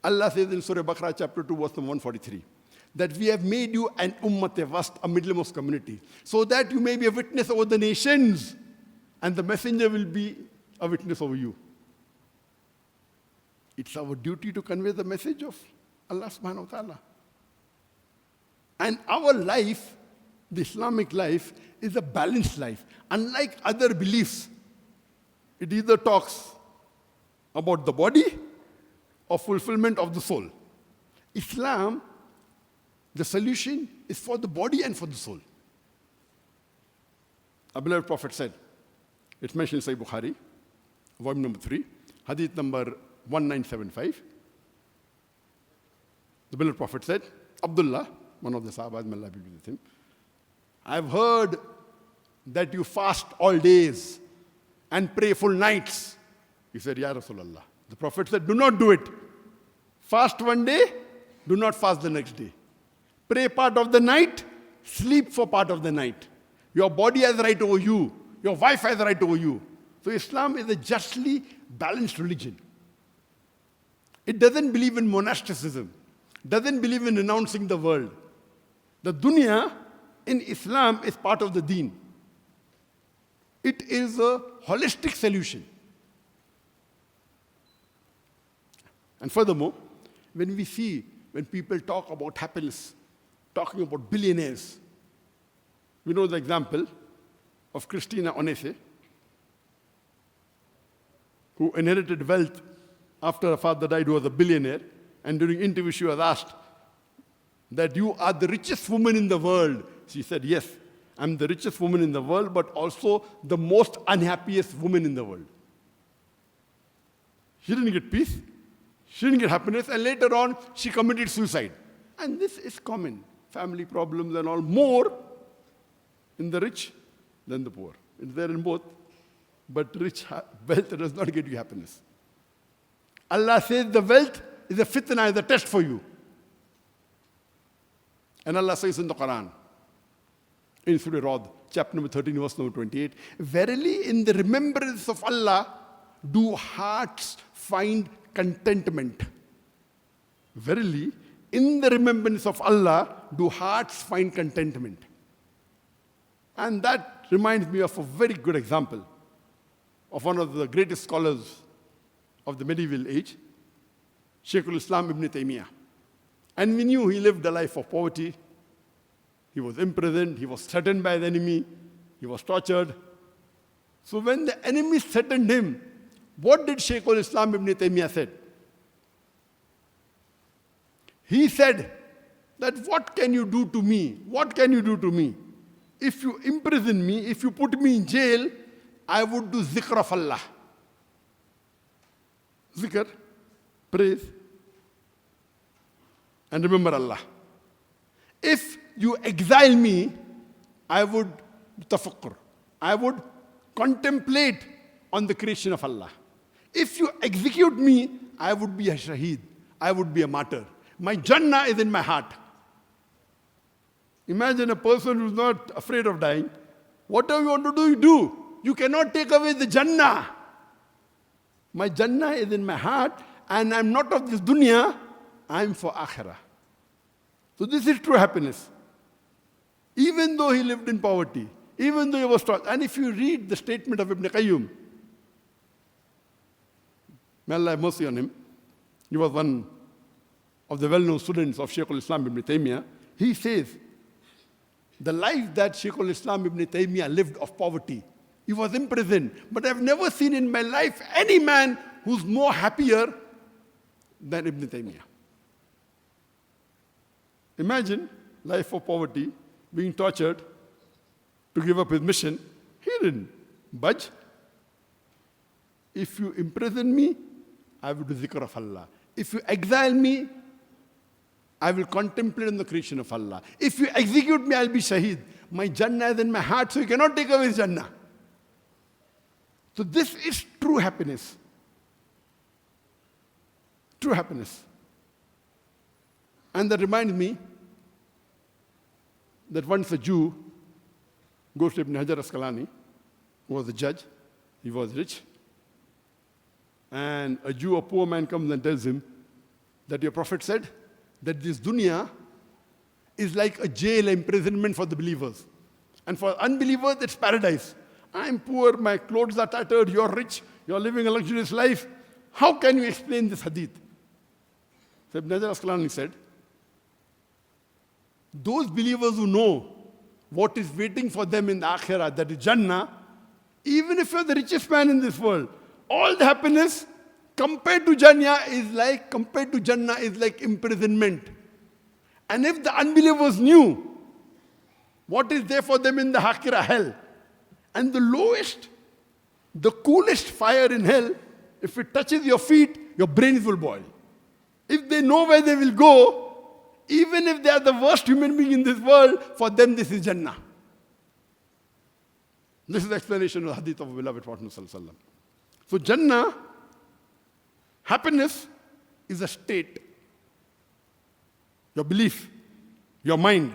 Allah says in Surah Baqarah chapter 2 verse number 143 that we have made you an ummat wast, a middlemost community, so that you may be a witness over the nations and the messenger will be a witness over you. It's our duty to convey the message of Allah subhanahu wa ta'ala. And our life, the Islamic life, is a balanced life. Unlike other beliefs, it either talks about the body or fulfillment of the soul. Islam, the solution is for the body and for the soul. Our beloved Prophet said, it's mentioned in Sahih Bukhari, volume number 3, hadith number 1975. The beloved Prophet said, Abdullah, one of the Sahabas, may Allah be with him, I've heard that you fast all days and pray full nights. He said, Ya Rasulullah. The Prophet said, do not do it. Fast one day, do not fast the next day. Pray part of the night, sleep for part of the night. Your body has right over you. Your wife has right over you. So Islam is a justly balanced religion. It doesn't believe in monasticism. Doesn't believe in renouncing the world. The dunya in Islam is part of the deen. It is a holistic solution. And furthermore, when people talk about happiness, talking about billionaires, we know the example of Christina Onese, who inherited wealth after her father died, who was a billionaire, and during interview she was asked that you are the richest woman in the world. She said, yes, I'm the richest woman in the world, but also the most unhappiest woman in the world. She didn't get peace, she didn't get happiness, and later on she committed suicide. And this is common. Family problems and all, more in the rich than the poor. It's there in both, but wealth does not get you happiness. Allah says the wealth is a fitna, is a test for you. And Allah says in the Quran, in Surah Rad, chapter number 13, verse number 28, verily in the remembrance of Allah do hearts find contentment. Verily, in the remembrance of Allah do hearts find contentment. And that reminds me of a very good example of one of the greatest scholars of the medieval age, Shaykh al-Islam Ibn Taymiyyah. And we knew he lived a life of poverty. He was imprisoned, he was threatened by the enemy, he was tortured. So when the enemy threatened him, what did Shaykh al-Islam Ibn Taymiyyah said? He said that what can you do to me? What can you do to me? If you imprison me, if you put me in jail, I would do zikr of Allah. Zikr, praise, and remember Allah. If you exile me, I would tafakkur. I would contemplate on the creation of Allah. If you execute me, I would be a shaheed. I would be a martyr. My Jannah is in my heart. Imagine a person who's not afraid of dying. Whatever you want to do, you do. You cannot take away the Jannah. My Jannah is in my heart, and I'm not of this dunya, I'm for akhirah. So this is true happiness. Even though he lived in poverty, even though he was taught, and if you read the statement of Ibn Qayyim, may Allah have mercy on him, he was one of the well-known students of Shaykh al-Islam Ibn Taymiyyah. He says, the life that Shaykh al-Islam Ibn Taymiyyah lived of poverty, he was imprisoned, but I've never seen in my life any man who's more happier than Ibn Taymiyyah. Imagine life of poverty, being tortured to give up his mission. He didn't budge. If you imprison me, I will do zikr of Allah. If you exile me, I will contemplate on the creation of Allah. If you execute me, I'll be shaheed. My Jannah is in my heart, so you cannot take away his Jannah. So this is true happiness. True happiness. And that reminds me that once a Jew goes to Ibn Hajar Asqalani, who was a judge, he was rich, and a Jew, a poor man, comes and tells him that your Prophet said that this dunya is like a jail, imprisonment for the believers. And for unbelievers, it's paradise. I'm poor, my clothes are tattered, you're rich, you're living a luxurious life. How can you explain this hadith? So Ibn Hajar Asqalani said, those believers who know what is waiting for them in the akhirah, that is Jannah, even if you're the richest man in this world, all the happiness compared to Jannah is like imprisonment. And if the unbelievers knew what is there for them in the akhirah, hell, and the lowest, the coolest fire in hell, if it touches your feet, your brains will boil. If they know where they will go, even if they are the worst human being in this world, for them this is Jannah. This is the explanation of the hadith of our beloved Prophet Sallallahu Alaihi Wasallam. So Jannah, happiness is a state. Your belief, your mind.